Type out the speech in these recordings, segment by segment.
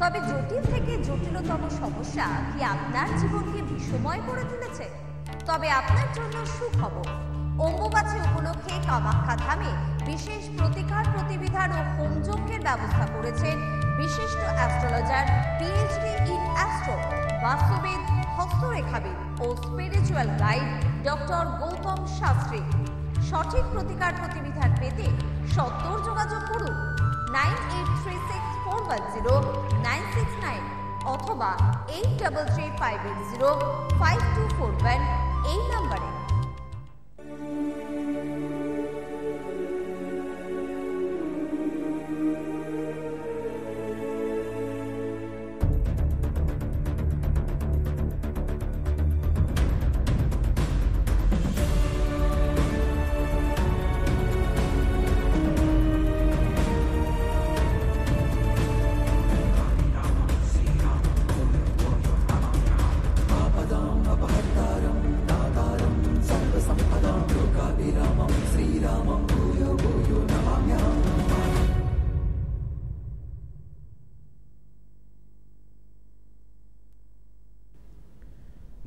তবে জটিল থেকে জটিলতম সমস্যা কি আপনার জীবনকে বিষময় করে তুলেছে? তবে আপনার জন্য সুখবর, অম্বুবাচী উপলক্ষে কামাখ্যা ধামে বিশেষ প্রতিকার প্রতিবিধান ও হোমযজ্ঞের ব্যবস্থা করেছেন বিশিষ্ট অ্যাস্ট্রোলজার, পিএইচডি ইন অ্যাস্ট্রো, বাস্তুবিদ, হস্তরেখাবিদ ও spiritual guide doctor Gautam Shastri. সঠিক প্রতিকার প্রতিবিধান পেতে সত্বর যোগাযোগ করুন 9836410969 অথবা 8335805241 এই নম্বরে।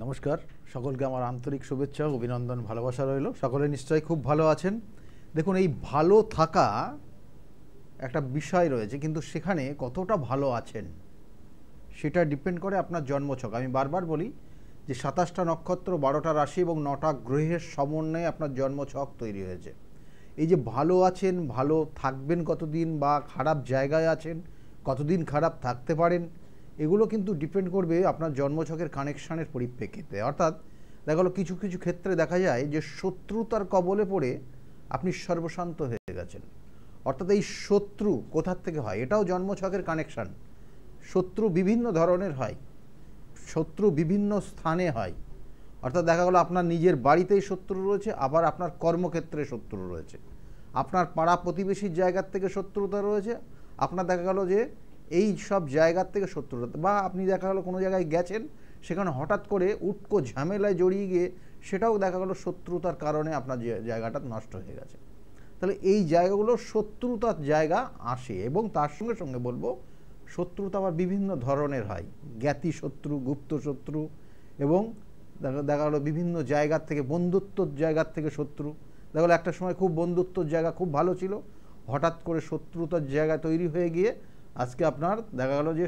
নমস্কার, সকলকে আমার আন্তরিক শুভেচ্ছা, অভিনন্দন, ভালোবাসা রইল। সকলে নিশ্চয়ই খুব ভালো আছেন। দেখুন, এই ভালো থাকা একটা বিষয় রয়েছে, কিন্তু সেখানে কতটা ভালো আছেন সেটা ডিপেন্ড করে আপনার জন্মছক। আমি বারবার বলি যে 27টা নক্ষত্র, 12টা রাশি এবং 9টা গ্রহের সমন্বয়ে আপনার জন্মছক তৈরি হয়েছে। এই যে ভালো আছেন, ভালো থাকবেন কতদিন, বা খারাপ জায়গায় আছেন কতদিন খারাপ থাকতে পারেন, এগুলো কিন্তু ডিপেন্ড করবে আপনার জন্মছকের কানেকশানের পরিপ্রেক্ষিতে। অর্থাৎ দেখা গেলো কিছু কিছু ক্ষেত্রে দেখা যায় যে শত্রুতার কবলে পড়ে আপনি সর্বশান্ত হয়ে গেছেন। অর্থাৎ এই শত্রু কোথার থেকে হয়, এটাও জন্মছকের কানেকশান। শত্রু বিভিন্ন ধরনের হয়, শত্রু বিভিন্ন স্থানে হয়। অর্থাৎ দেখা গেলো আপনার নিজের বাড়িতেই শত্রু রয়েছে, আবার আপনার কর্মক্ষেত্রে শত্রু রয়েছে, আপনার পাড়া প্রতিবেশীর জায়গার থেকে শত্রুতা রয়েছে, আপনার দেখা গেলো যে এই সব জায়গার থেকে শত্রুতা, বা আপনি দেখা গেলো কোনো জায়গায় গেছেন, সেখানে হঠাৎ করে উটকো ঝামেলায় জড়িয়ে গিয়ে সেটাও দেখা গেলো শত্রুতার কারণে আপনার জায়গাটা নষ্ট হয়ে গেছে। তাহলে এই জায়গাগুলো শত্রুতার জায়গা আসে। এবং তার সঙ্গে সঙ্গে বলবো, শত্রুতা আবার বিভিন্ন ধরনের হয়, জ্ঞাতি শত্রু, গুপ্ত শত্রু, এবং দেখা গেলো বিভিন্ন জায়গার থেকে, বন্ধুত্বর জায়গার থেকে শত্রু। দেখা গেলো একটা সময় খুব বন্ধুত্বর জায়গা খুব ভালো ছিল, হঠাৎ করে শত্রুতার জায়গা তৈরি হয়ে গিয়ে আজকে আপনার দেখা গেল যে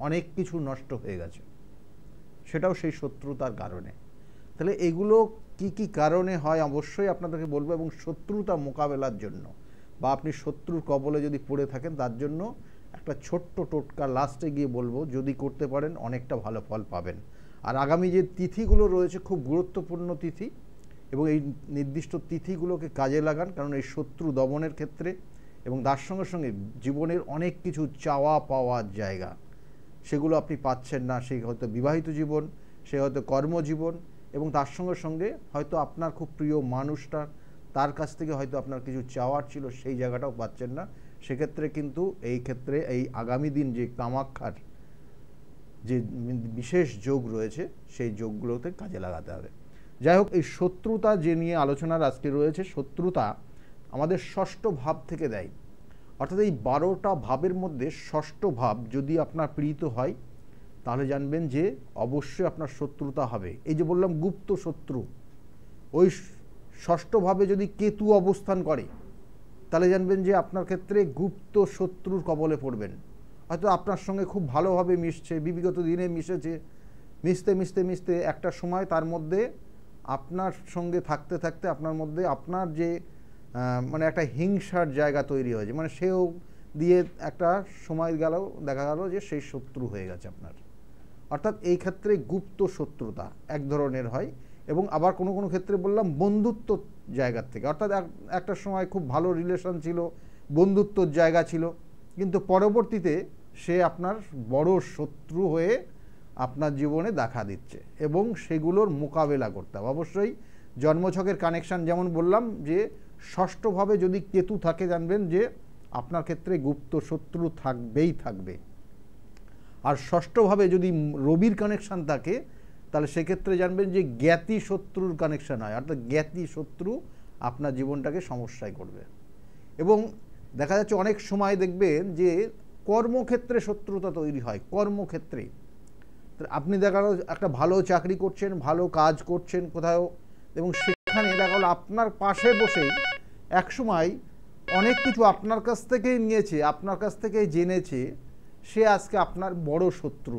অনেক কিছু নষ্ট হয়ে গেছে, সেটাও সেই শত্রুতার কারণে। তাহলে এগুলো কি কি কারণে হয় অবশ্যই আপনাদেরকে বলবো, এবং শত্রুতা মোকাবেলার জন্য বা আপনি শত্রুর কবলে যদি পড়ে থাকেন তার জন্য একটা ছোট্ট টোটকা লাস্টে গিয়ে বলবো, যদি করতে পারেন অনেকটা ভালো ফল পাবেন। আর আগামী যে তিথিগুলো রয়েছে খুব গুরুত্বপূর্ণ তিথি, এবং এই নির্দিষ্ট তিথিগুলোকে কাজে লাগান, কারণ এই শত্রু দমনের ক্ষেত্রে এবং তার সঙ্গে সঙ্গে জীবনের অনেক কিছু চাওয়া পাওয়ার জায়গা, সেগুলো আপনি পাচ্ছেন না। সেই হয়তো বিবাহিত জীবন, সে হয়তো কর্মজীবন, এবং তার সঙ্গে সঙ্গে হয়তো আপনার খুব প্রিয় মানুষটা, তার কাছ থেকে হয়তো আপনার কিছু চাওয়ার ছিল, সেই জায়গাটাও পাচ্ছেন না। সেক্ষেত্রে কিন্তু এই ক্ষেত্রে এই আগামী দিন যে কামাখ্যার যে বিশেষ যোগ রয়েছে, সেই যোগগুলোতে কাজে লাগাতে হবে। যাই হোক, এই শত্রুতা যে নিয়ে আলোচনার আজকে রয়েছে, শত্রুতা আমাদের ষষ্ঠ ভাব থেকে দেয়। অর্থাৎ এই 12টা ভাবের মধ্যে ষষ্ঠ ভাব যদি আপনার পীড়িত হয়, তাহলে জানবেন যে অবশ্যই আপনার শত্রুতা হবে। এই যে বললাম গুপ্ত শত্রু, ওই ষষ্ঠ ভাবে যদি কেতু অবস্থান করে, তাহলে জানবেন যে আপনার ক্ষেত্রে গুপ্ত শত্রুর কবলে পড়বেন। হয়তো আপনার সঙ্গে খুব ভালোভাবে মিশছে, বিগত দিনে মিশেছে, মিশতে মিশতে মিশতে একটা সময় তার মধ্যে আপনার সঙ্গে থাকতে থাকতে আপনার মধ্যে আপনার যে মানে একটা হিংসার জায়গা তৈরি হয়েছে, মানে সেও দিয়ে একটা সময় গেল দেখা গেল যে সেই শত্রু হয়ে গেছে আপনার। অর্থাৎ এই ক্ষেত্রে গুপ্ত শত্রুতা এক ধরনের হয়। এবং আবার কোনো কোনো ক্ষেত্রে বললাম বন্ধুত্ব জায়গার থেকে, অর্থাৎ একটা সময় খুব ভালো রিলেশন ছিল, বন্ধুত্বর জায়গা ছিল, কিন্তু পরবর্তীতে সে আপনার বড় শত্রু হয়ে আপনার জীবনে দেখা দিচ্ছে, এবং সেগুলোর মোকাবেলা করতে হবে। অবশ্যই জন্মছকের কানেকশান, যেমন বললাম যে ষষ্ঠভাবে যদি কেতু থাকে, জানবেন যে আপনার ক্ষেত্রে গুপ্ত শত্রু থাকবেই থাকবে। আর ষষ্ঠভাবে যদি রবির কানেকশান থাকে, তাহলে সেক্ষেত্রে জানবেন যে জ্ঞাতি শত্রুর কানেকশান হয়, অর্থাৎ জ্ঞাতি শত্রু আপনার জীবনটাকে সমস্যায় করবে। এবং দেখা যাচ্ছে অনেক সময় দেখবেন যে কর্মক্ষেত্রে শত্রুতা তৈরি হয়, কর্মক্ষেত্রে। আপনি দেখা গেল একটা ভালো চাকরি করছেন, ভালো কাজ করছেন কোথাও, এবং সেখানে দেখা গেল আপনার পাশে বসেই একসময় অনেক কিছু আপনার কাছ থেকেই নিয়েছে, আপনার কাছ থেকেই জেনেছে, সে আজকে আপনার বড় শত্রু।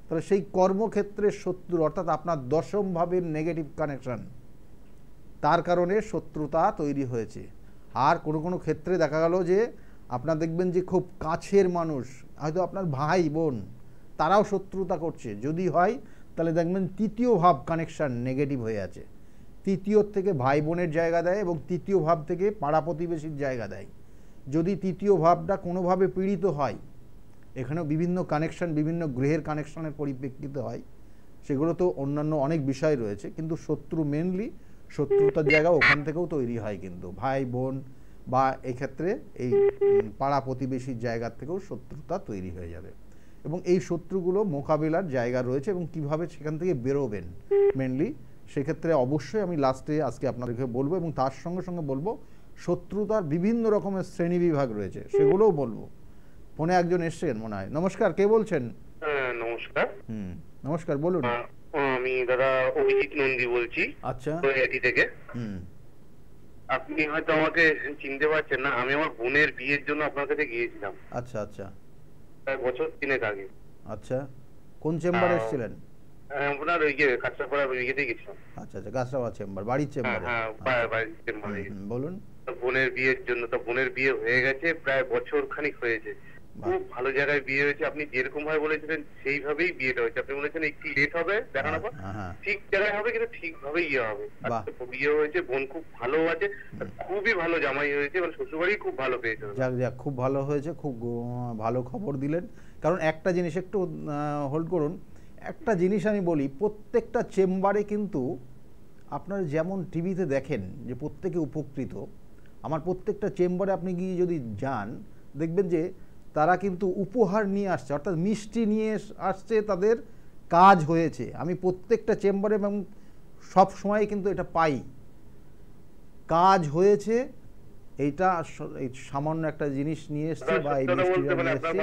তাহলে সেই কর্মক্ষেত্রের শত্রু অর্থাৎ আপনার দশম ভাবের নেগেটিভ কানেকশন, তার কারণে শত্রুতা তৈরি হয়েছে। আর কোনো কোনো ক্ষেত্রে দেখা গেল যে আপনার দেখবেন যে খুব কাছের মানুষ, হয়তো আপনার ভাই বোন, তারাও শত্রুতা করছে। যদি হয় তাহলে দেখবেন তৃতীয় ভাব কানেকশান নেগেটিভ হয়ে আছে। তৃতীয় থেকে ভাই বোনের জায়গা দেয় এবং তৃতীয় ভাব থেকে পাড়া প্রতিবেশীর জায়গা দেয়। যদি তৃতীয় ভাবটা কোনোভাবে পীড়িত হয়, এখানেও বিভিন্ন কানেকশান, বিভিন্ন গ্রহের কানেকশানের পরিপ্রেক্ষিতে হয়, সেগুলো তো অন্যান্য অনেক বিষয় রয়েছে, কিন্তু শত্রু মেনলি শত্রুতার জায়গা ওখান থেকেও তৈরি হয়। কিন্তু ভাই বোন বা এক্ষেত্রে এই পাড়া প্রতিবেশীর জায়গার থেকেও শত্রুতা তৈরি হয়ে যাবে। এবং এই শত্রুগুলো মোকাবিলার জায়গা রয়েছে এবং কিভাবে সেখান থেকে বেরোবেন মেনলি, সেক্ষেত্রে অবশ্যই আমি লাস্টে আজকে আপনাদেরকে বলবো, এবং তার সঙ্গে সঙ্গে বলবো শত্রুতার বিভিন্ন রকমের শ্রেণীবিভাগ রয়েছে, সেগুলোও বলবো। ফোনে একজন এসছেন মনে হয়। নমস্কার, কে বলছেন? নমস্কার। নমস্কার, বলুন। আমি দাদা অভিজিৎ নন্দী বলছি। আচ্ছা। নৈহাটি থেকে। আপনি হয়তো আমাকে চিনতে পারছেন না, আমি আমার বোনের বিয়ের জন্য আপনার কাছে গিয়েছিলাম। আচ্ছা আচ্ছা। প্রায় বছর 3 আগে। আচ্ছা, কোন চেম্বারে এসেছিলেন? আপনার ওই কাঁচরাপাড়া ইয়েতে গেছিলাম। আচ্ছা আচ্ছা, কাঁচরাপাড়া চেম্বার, বাড়ির চেম্বারে। হ্যাঁ, বাড়ির চেম্বারে। বলুন। বোনের বিয়ের জন্য, তো বোনের বিয়ে হয়ে গেছে, প্রায় বছর খানিক হয়েছে। খুব ভালো জায়গায় বিয়ে হয়েছে। আপনি যেরকম ভাবে বলেছিলেন সেইভাবেই বিয়েটা হয়েছে। আপনি বলেছেন একটু লেট হবে দেখানোর পর, ঠিক জায়গায় হবে, কিন্তু ঠিকভাবে ইয়ে হবে। বিয়ে হয়েছে, বোন খুব ভালো আছে, খুবই ভালো জামাই হয়েছে, মানে শ্বশুরবাড়ি খুব ভালো পেয়েছে। যাক যাক, খুব ভালো হয়েছে, খুব ভালো খবর দিলেন। কারণ একটা জিনিস একটু হোল্ড করুন, একটা জিনিস আমি বলি, প্রত্যেকটা চেম্বারে কিন্তু আপনারা যেমন টিভিতে দেখেন যে প্রত্যেকে উপকৃত, আমার প্রত্যেকটা চেম্বারে আপনি গিয়ে যদি যান দেখবেন যে তারা কিন্তু উপহার নিয়ে আসছে, অর্থাৎ মিষ্টি নিয়ে আসছে, তাদের কাজ হয়েছে। আমি প্রত্যেকটা চেম্বারে এবং সব সময় কিন্তু এটা পাই, কাজ হয়েছে, এইটা এই সামান্য একটা জিনিস নিয়ে এসছে বা এই মিষ্টিটা নিয়ে এসছে।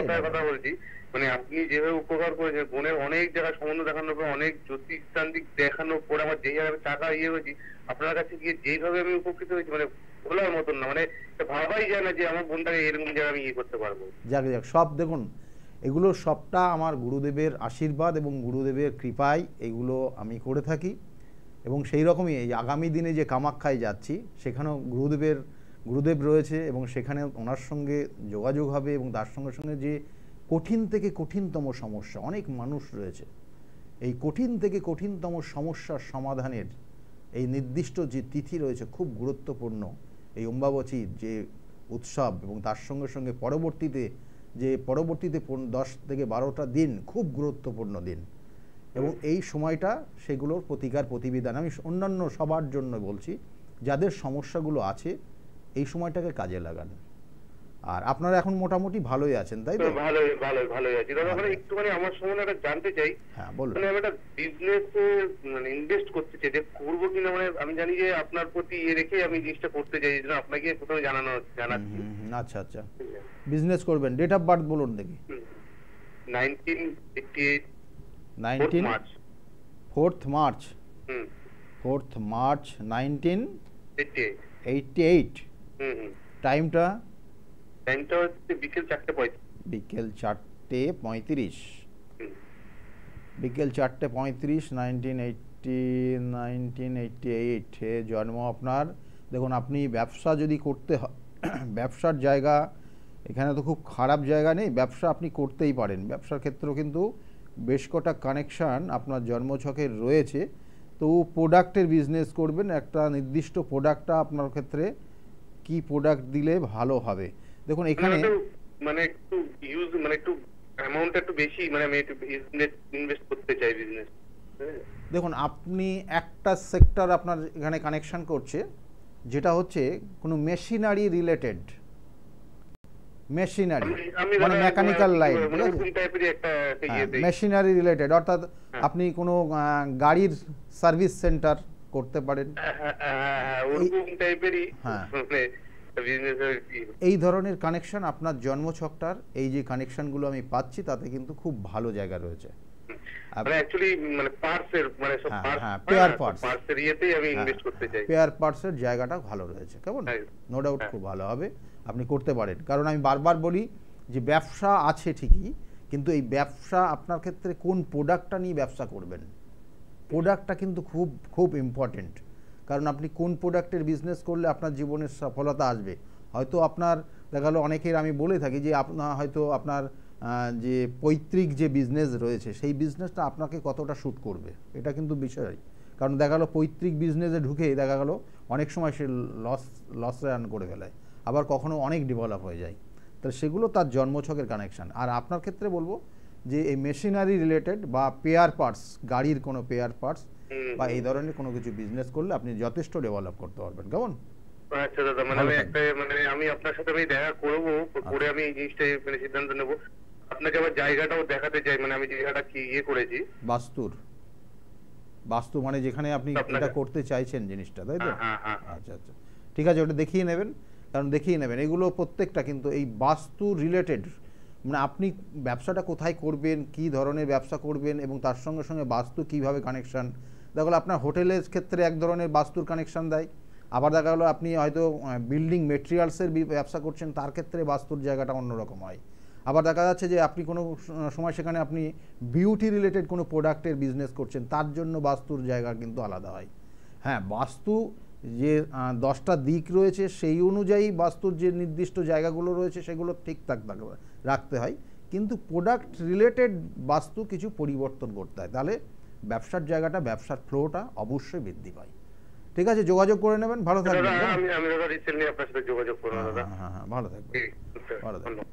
মানে আপনি যেভাবে উপকার করেছেন, বোনের অনেক জায়গায় সম্বন্ধ দেখানোর পর, অনেক জ্যোতিষতান্ত্রিক দেখানোর পরে আমার যেই জায়গায় টাকা ইয়ে হয়েছি, আপনার কাছে গিয়ে যেইভাবে আমি উপকৃত হয়েছি, মানে বলার মতন না, মানে ভাবাই যায় না যে আমার বোনটাকে এরকম জায়গায় আমি ইয়ে করতে পারবো। যাক যাক, সব দেখুন এগুলো সবটা আমার গুরুদেবের আশীর্বাদ এবং গুরুদেবের কৃপায় এগুলো আমি করে থাকি। এবং সেই রকমই এই আগামী দিনে যে কামাখ্যায় যাচ্ছি, সেখানেও গুরুদেব রয়েছে এবং সেখানে ওনার সঙ্গে যোগাযোগ হবে, এবং তার সঙ্গে সঙ্গে যে কঠিন থেকে কঠিনতম সমস্যা, অনেক মানুষ রয়েছে, এই কঠিন থেকে কঠিনতম সমস্যার সমাধানের এই নির্দিষ্ট যে তিথি রয়েছে খুব গুরুত্বপূর্ণ, এই অম্বাবচীর যে উৎসব, এবং তার সঙ্গে সঙ্গে পরবর্তীতে 10 থেকে 12টা দিন খুব গুরুত্বপূর্ণ দিন, এবং এই সময়টা সেগুলোর প্রতিকার প্রতিবিধান আমি অন্যান্য সবার জন্য বলছি, যাদের সমস্যাগুলো আছে এই সময়টাকে কাজে লাগান। আর আপনারা এখন মোটামুটি ভালোই আছেন, তাই তো? ভালোই আছি দাদা। মানে একটুখানি আমার সম্বন্ধে জানতে চাই। হ্যাঁ বলুন। মানে আমি একটা বিজনেসে মানে ইনভেস্ট করতে চাই, যে করবো কিনা, মানে আমি জানি যে আপনার প্রতি রেখে আমি জিনিসটা করতে চাই, এই জন্য আপনাকে প্রথমে জানাচ্ছি। আচ্ছা আচ্ছা, বিজনেস করবেন। ডেট অফ বার্থ বলুন দেখি। 1988 4th মার্চ 1988। টাইমটা হচ্ছে বিকেল 4:35। বিকেল 4:35 1988 জন্ম আপনার। দেখুন, আপনি ব্যবসা যদি করতে হয়, ব্যবসার জায়গা এখানে তো খুব খারাপ জায়গা নেই, ব্যবসা আপনি করতেই পারেন। ব্যবসার ক্ষেত্রেও কিন্তু বেশ কটা কানেকশান আপনার জন্মছকের রয়েছে। তো প্রোডাক্টের বিজনেস করবেন, একটা নির্দিষ্ট প্রোডাক্টটা আপনার ক্ষেত্রে কি প্রোডাক্ট দিলে ভালো হবে। দেখুন এখানে মানে একটু ইউজ, মানে একটু অ্যামাউন্টটা একটু বেশি, মানে আমি একটু ইনভেস্ট করতে চাই বিজনেস। দেখুন, আপনি একটা সেক্টর আপনার এখানে কানেকশন করছে, যেটা হচ্ছে কোনো মেশিনারি রিলেটেড, মেশিনারি মানে মেকানিক্যাল লাইন, ঠিক আছে, মেশিনারি রিলেটেড, অর্থাৎ আপনি কোনো গাড়ির সার্ভিস সেন্টার করতে পারেন, ওরকম টাইপেরই। এই ধরনের কানেকশন আপনার জন্মছকটার এই যে কানেকশনগুলো আমি পাচ্ছি তাতে কিন্তু খুব ভালো জায়গা রয়েছে। পেয়ার পার্টসের জায়গাটা ভালো রয়েছে, কেমন? নো ডাউট খুব ভালো হবে, আপনি করতে পারেন। কারণ আমি বারবার বলি যে ব্যবসা আছে ঠিকই, কিন্তু এই ব্যবসা আপনার ক্ষেত্রে কোন প্রোডাক্টটা নিয়ে ব্যবসা করবেন, প্রোডাক্টটা কিন্তু খুব খুব ইম্পর্টেন্ট। কারণ আপনি কোন প্রোডাক্টের বিজনেস করলে আপনার জীবনের সফলতা আসবে। হয়তো আপনার দেখা গেলো, অনেকের আমি বলে থাকি যে আপনার যে পৈতৃক যে বিজনেস রয়েছে সেই বিজনেসটা আপনাকে কতটা শ্যুট করবে, এটা কিন্তু বিষয়। কারণ দেখা গেলো পৈতৃক বিজনেসে ঢুকে দেখা গেলো অনেক সময় সে লস রান করে ফেলে, আবার কখনো অনেক ডেভেলপ হয়ে যায়। তাহলে সেগুলো তার জন্মছকের কানেকশান। আর আপনার ক্ষেত্রে বলবো যে এই মেশিনারি রিলেটেড বা পেয়ার পার্টস, গাড়ির কোনো পেয়ার পার্টস বা এই ধরনের কোনো কিছু বিজনেস করলে আপনি যথেষ্ট ডেভেলপ করতে পারবেন, কেমন? আচ্ছা দাদা, আমি আপনার সাথে দেখা করবো, করে আমি এই জিনিসটা সিদ্ধান্ত নেব। আপনাকে আবার জায়গাটাও দেখাতে চাই, আমি জায়গাটা কি করেছি বাস্তু মানে যেখানে আপনি এটা করতে চাইছেন জিনিসটা, তাই তো? আচ্ছা আচ্ছা, ঠিক আছে, ওটা দেখিয়ে নেবেন। কারণ দেখিয়ে নেবেন এগুলো প্রত্যেকটা কিন্তু এই বাস্তু রিলেটেড, আপনি ব্যবসাটা কোথায় করবেন, কি ধরনের ব্যবসা করবেন এবং তার সঙ্গে সঙ্গে বাস্তু কিভাবে কানেকশান। দেখা গেলো আপনার হোটেলের ক্ষেত্রে এক ধরনের বাস্তুর কানেকশান দেয়, আবার দেখা গেলো আপনি হয়তো বিল্ডিং মেটেরিয়ালসের ব্যবসা করছেন, তার ক্ষেত্রে বাস্তুর জায়গাটা অন্যরকম হয়। আবার দেখা যাচ্ছে যে আপনি কোনো সময় সেখানে আপনি বিউটি রিলেটেড কোনো প্রোডাক্টের বিজনেস করছেন, তার জন্য বাস্তুর জায়গা কিন্তু আলাদা হয়। হ্যাঁ, বাস্তু যে 10টা দিক রয়েছে সেই অনুযায়ী বাস্তুর যে নির্দিষ্ট জায়গাগুলো রয়েছে সেগুলো ঠিকঠাক রাখতে হয়, কিন্তু প্রোডাক্ট রিলেটেড বাস্তু কিছু পরিবর্তন করতে হয়, তাহলে ব্যবসার জায়গাটা, ব্যবসার ফ্লোটা অবশ্যই বৃদ্ধি পায়। ঠিক আছে, যোগাযোগ করে নেবেন, ভালো থাকবেন। ভালো থাকবেন।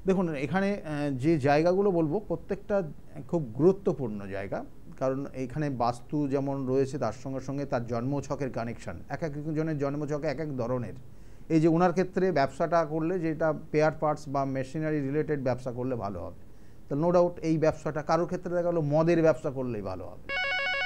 দেখুন এখানে যে জায়গাগুলো বলবো প্রত্যেকটা খুব গুরুত্বপূর্ণ জায়গা, কারণ এখানে বাস্তু যেমন রয়েছে তার সঙ্গে সঙ্গে তার জন্মছকের কানেকশান, এক একজনের জন্মছকে এক এক ধরনের। এই যে ওনার ক্ষেত্রে ব্যবসাটা করলে, যেটা পেয়ার পার্টস বা মেশিনারি রিলেটেড ব্যবসা করলে ভালো হবে, তো নো ডাউট এই ব্যবসাটা কারোর ক্ষেত্রে দেখা গেলো মদের ব্যবসা করলেই ভালো হবে,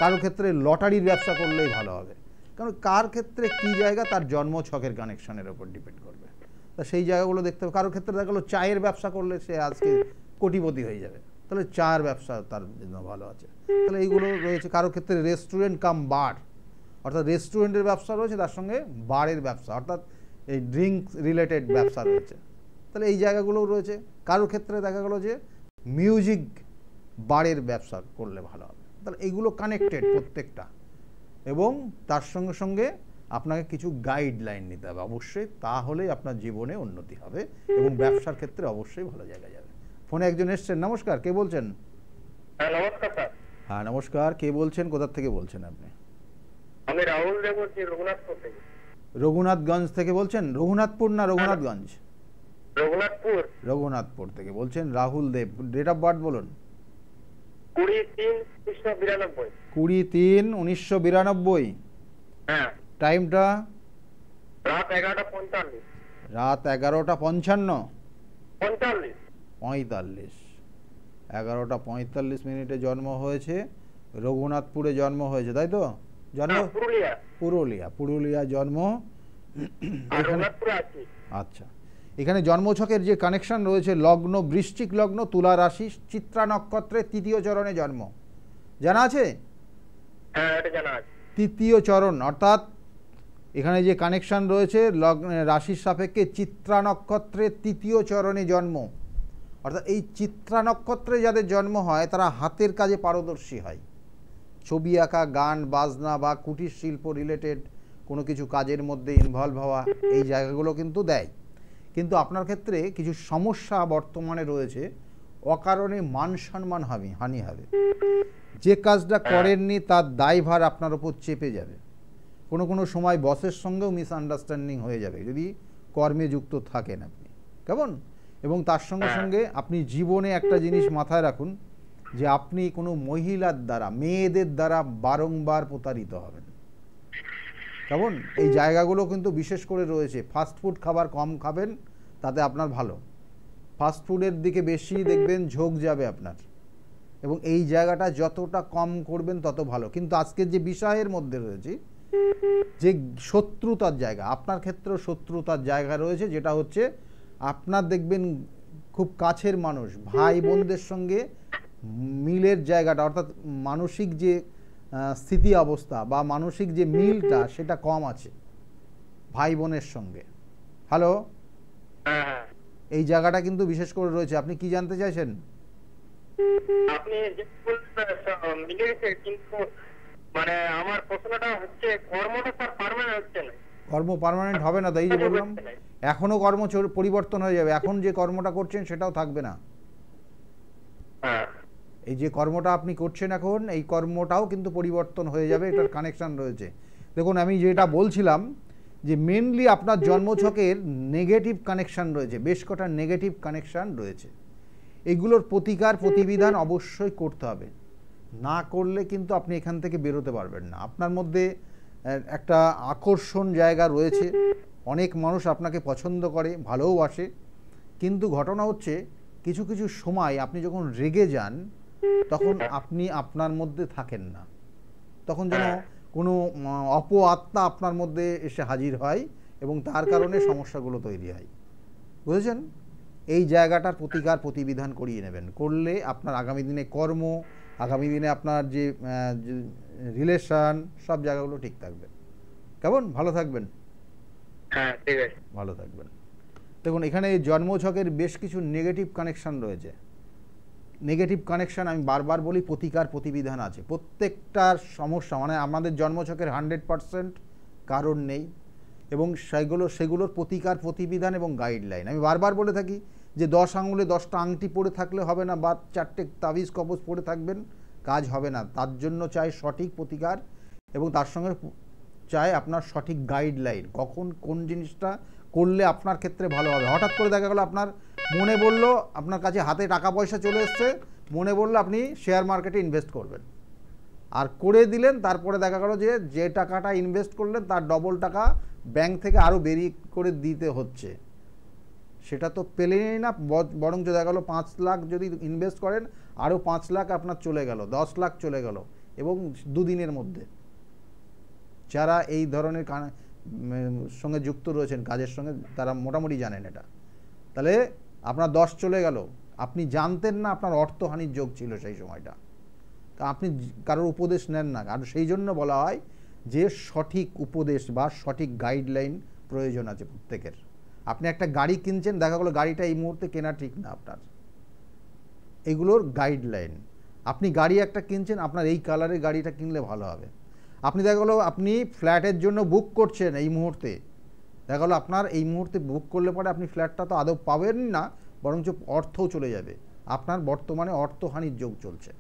কারোর ক্ষেত্রে লটারির ব্যবসা করলেই ভালো হবে। কারণ কার ক্ষেত্রে কী জায়গা তার জন্মছকের কানেকশানের ওপর ডিপেন্ড করবে, তা সেই জায়গাগুলো দেখতে হবে। কারোর ক্ষেত্রে দেখা গেলো চায়ের ব্যবসা করলে সে আজকে কোটিপতি হয়ে যাবে, তাহলে চায়ের ব্যবসা তার জন্য ভালো আছে, তাহলে এইগুলো রয়েছে। কারোর ক্ষেত্রে রেস্টুরেন্ট কাম বার, অর্থাৎ রেস্টুরেন্টের ব্যবসা রয়েছে, তার সঙ্গে বারের ব্যবসা অর্থাৎ এই ড্রিঙ্কস রিলেটেড ব্যবসা রয়েছে, তাহলে এই জায়গাগুলোও রয়েছে। কারোর ক্ষেত্রে দেখা গেলো যে মিউজিক বারের ব্যবসা করলে ভালো হবে, তাহলে এইগুলো কানেক্টেড প্রত্যেকটা, এবং তার সঙ্গে সঙ্গে আপনাকে কিছু গাইডলাইন নিতে হবে অবশ্যই, তাহলেই আপনার জীবনে উন্নতি হবে এবং ব্যবসার ক্ষেত্রে অবশ্যই ভালো জায়গা যাবে। ফোনে একজন এসছেন, নমস্কার, কে বলছেন? নমস্কার স্যার। হ্যাঁ নমস্কার, কে বলছেন, কোথা থেকে বলছেন আপনি? আমি রাহুল দেব বলছি, রঘুনাথপুর থেকে। রঘুনাথগঞ্জ থেকে বলছেন? রঘুনাথপুর না রঘুনাথগঞ্জ? রঘুনাথপুর। রঘুনাথপুর থেকে বলছেন রাহুল দেব। ডেট অফ বার্থ বলুন। 20-3-1992। 20-3-1992। হ্যাঁ। টাইমটা? রাত 11:45। রাত 11:55? 45। 11:45 জন্ম হয়েছে, রঘুনাথপুরে জন্ম হয়েছে, তাই তো? জন্ম পুরুলিয়া জন্ম। আচ্ছা, এখানে জন্মছকের যে কানেকশন রয়েছে, লগ্ন বৃশ্চিক লগ্ন, তুলা রাশি, চিত্রা নক্ষত্রে তৃতীয় চরণে জন্ম, জানা আছে? হ্যাঁ, এটা জানা আছে। তৃতীয় চরণ, অর্থাৎ এখানে যে কানেকশন রয়েছে লগ্ন রাশির সাপেক্ষে চিত্রা নক্ষত্রের তৃতীয় চরণে জন্ম, অর্থাৎ এই চিত্রা নক্ষত্রে যাদের জন্ম হয় তারা হাতের কাজে পারদর্শী হয়, ছবি আঁকা, গান বাজনা বা কুটির শিল্প রিলেটেড কোনো কিছু কাজের মধ্যে ইনভলভ হওয়া, এই জায়গাগুলো কিন্তু দেয়। কিন্তু আপনার ক্ষেত্রে কিছু সমস্যা বর্তমানে রয়েছে, অকারণে মান সম্মান হানি হবে, যে কাজটা করেননি তার দায়ভার আপনার ওপর চেপে যাবে, কোনো সময় বসের সঙ্গেও মিসআন্ডারস্ট্যান্ডিং হয়ে যাবে যদি কর্মে যুক্ত থাকেন আপনি, কেমন? এবং তার সঙ্গে সঙ্গে আপনি জীবনে একটা জিনিস মাথায় রাখুন যে আপনি কোনো মহিলার দ্বারা, মেয়েদের দ্বারা বারংবার প্রতারিত হবেন, কেমন? এই জায়গাগুলো কিন্তু বিশেষ করে রয়েছে। ফাস্টফুড খাবার কম খাবেন, তাতে আপনার ভালো, ফাস্টফুডের দিকে বেশি দেখবেন ঝোঁক যাবে আপনার, এবং এই জায়গাটা যতটা কম করবেন তত ভালো। কিন্তু আজকের যে বিষয়ের মধ্যে রয়েছে যে শত্রুতার জায়গা, আপনার ক্ষেত্রেও শত্রুতার জায়গা রয়েছে, যেটা হচ্ছে আপনার দেখবেন খুব কাছের মানুষ, ভাই বোনদের সঙ্গে মিলের জায়গাটা, অর্থাৎ মানসিক যে স্থিতি অবস্থা বা মানসিক যে মিলটা সেটা কম আছে ভাই বোনের সঙ্গে। হ্যালো, এই জায়গাটা কিন্তু বিশেষ করে রয়েছে। আপনি কি জানতে চাইছেন? আপনি মিলেছে, কিন্তু মানে আমার প্রশ্নটা হচ্ছে কর্মটা স্যার পার্মানেন্ট হচ্ছে না। কর্ম পার্মানেন্ট হবে না, তাই যে বললাম এখনো কর্ম পরিবর্তন হয়ে যাবে। এখন যে কর্মটা করছেন সেটাও থাকবে না। এই যে কর্মটা আপনি করছেন এখন, এই কর্মটাও কিন্তু পরিবর্তন হয়ে যাবে, এটার কানেকশন রয়েছে। দেখুন আমি যেটা বলছিলাম যে মেনলি আপনার জন্মছকের নেগেটিভ কানেকশন রয়েছে, বেশ কটা নেগেটিভ কানেকশন রয়েছে। এগুলোর প্রতিকার প্রতিবিধান অবশ্যই করতে হবে, না করলে কিন্তু আপনি এখান থেকে বেরোতে পারবেন না। আপনার মধ্যে একটা আকর্ষণ জায়গা রয়েছে, অনেক মানুষ আপনাকে পছন্দ করে, ভালোবাসে, কিন্তু ঘটনা হচ্ছে কিছু কিছু সময় আপনি যখন রেগে যান তখন আপনি আপনার মধ্যে থাকেন না, তখন যেন কোনো অপ আত্মা আপনার মধ্যে এসে হাজির হয় এবং তার কারণে সমস্যাগুলো তৈরি হয়। বুঝেছেন? এই জায়গাটার প্রতিকার প্রতিবিধান করিয়ে নেবেন, করলে আপনার আগামী দিনে কর্ম, আগামী দিনে আপনার যে রিলেশন, সব জায়গাগুলো ঠিক থাকবে। কেমন? ভালো থাকবেন। হ্যাঁ, ঠিক আছে, ভালো থাকবেন। দেখুন এখানে জন্মছকের বেশ কিছু নেগেটিভ কানেকশন রয়েছে। নেগেটিভ কানেকশন আমি বারবার বলি, প্রতিকার প্রতিবিধান আছে। প্রত্যেকটার সমস্যা মানে আমাদের জন্মছকের 100% কারণ নেই, এবং সেগুলোর প্রতিকার প্রতিবিধান এবং গাইডলাইন আমি বারবার বলে থাকি যে 10 আঙুলে 10টা আংটি পরে থাকলে হবে না, বা 4টে তাবিজ কবজ পরে থাকবেন, কাজ হবে না। তার জন্য চাই সঠিক প্রতিকার, এবং তার সঙ্গে চাই আপনার সঠিক গাইডলাইন, কখন কোন জিনিসটা করলে আপনার ক্ষেত্রে ভালো হবে। হঠাৎ করে দেখা গেল আপনার মনে বললো, আপনার কাছে হাতে টাকা পয়সা চলে এসছে, মনে বললো আপনি শেয়ার মার্কেটে ইনভেস্ট করবেন, আর করে দিলেন, তারপরে দেখা গেল যে টাকাটা ইনভেস্ট করলেন তার ডবল টাকা ব্যাংক থেকে আরও বেরিয়ে করে দিতে হচ্ছে। সেটা তো পেলেনই না, বরঞ্চ দেখা গেল 5 লাখ যদি ইনভেস্ট করেন আরও 5 লাখ আপনার চলে গেল, 10 লাখ চলে গেল, এবং 2 দিনের মধ্যে। যারা এই ধরনের সঙ্গে যুক্ত রয়েছেন কাজের সঙ্গে, তারা মোটামুটি জানেন এটা। তাহলে আপনার 10 চলে গেল, আপনি জানতেন না আপনার অর্থহানির যোগ ছিল সেই সময়টা, তা আপনি কারোর উপদেশ নেন না। আর সেই জন্য বলা হয় যে সঠিক উপদেশ বা সঠিক গাইডলাইন প্রয়োজন আছে প্রত্যেকের। আপনি একটা গাড়ি কিনছেন, দেখা গেলো গাড়িটা এই মুহূর্তে কেনা ঠিক না আপনার, এগুলোর গাইডলাইন। আপনি গাড়ি একটা কিনছেন, আপনার এই কালারের গাড়িটা কিনলে ভালো হবে। আপনি দেখা গেলো আপনি ফ্ল্যাটের জন্য বুক করছেন এই মুহূর্তে, দেখা গেলো আপনার এই মুহূর্তে বুক করলে পরে আপনি ফ্ল্যাটটা তো আদৌ পাবেন না, বরঞ্চ অর্থও চলে যাবে। আপনার বর্তমানে অর্থহানির যোগ চলছে।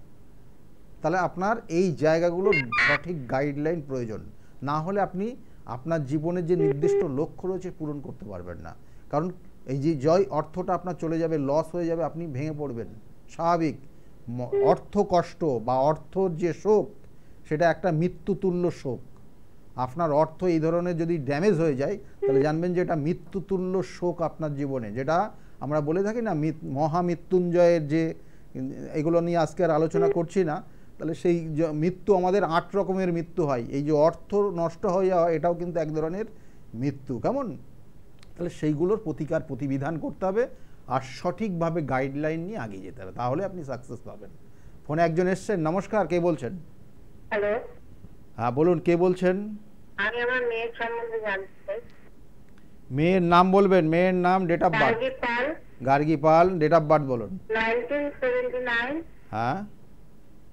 তাহলে আপনার এই জায়গাগুলোর সঠিক গাইডলাইন প্রয়োজন, না হলে আপনি আপনার জীবনের যে নির্দিষ্ট লক্ষ্য রয়েছে পূরণ করতে পারবেন না। কারণ এই যে অর্থটা আপনার চলে যাবে, লস হয়ে যাবে, আপনি ভেঙে পড়বেন, স্বাভাবিক। অর্থ কষ্ট বা অর্থর যে শোক, সেটা একটা মৃত্যুতুল্য শোক। আপনার অর্থ এই ধরনের যদি ড্যামেজ হয়ে যায়, তাহলে জানবেন যে এটা মৃত্যুতুল্য শোক আপনার জীবনে, যেটা আমরা বলে থাকি না মহামৃত্যুঞ্জয়ের যে, এগুলো নিয়ে আজকে আর আলোচনা করছি না। তাহলে সেই মৃত্যু আমাদের 8 রকমের মৃত্যু হয়, এই যে অর্থ নষ্ট হয়ে যাওয়া এটাও কিন্তু এক ধরনের মৃত্যু। কেমন? তাহলে সেইগুলোর প্রতিকার প্রতিবিধান করতে হবে, আর সঠিকভাবে গাইডলাইন নিয়ে এগিয়ে যেতে হবে, তাহলে আপনি সাকসেস পাবেন। ফোনে একজন এসছেন, নমস্কার, কে বলছেন? হ্যালো, হ্যাঁ বলুন, কে বলছেন? আমি আমার মেয়ের সম্বন্ধে জানতে চাই। মেয়ের নাম বলবেন, মেয়ের নাম, date of birth. Gargi Pal. Gargi Pal, date of birth বলুন। 1979 হ্যাঁ,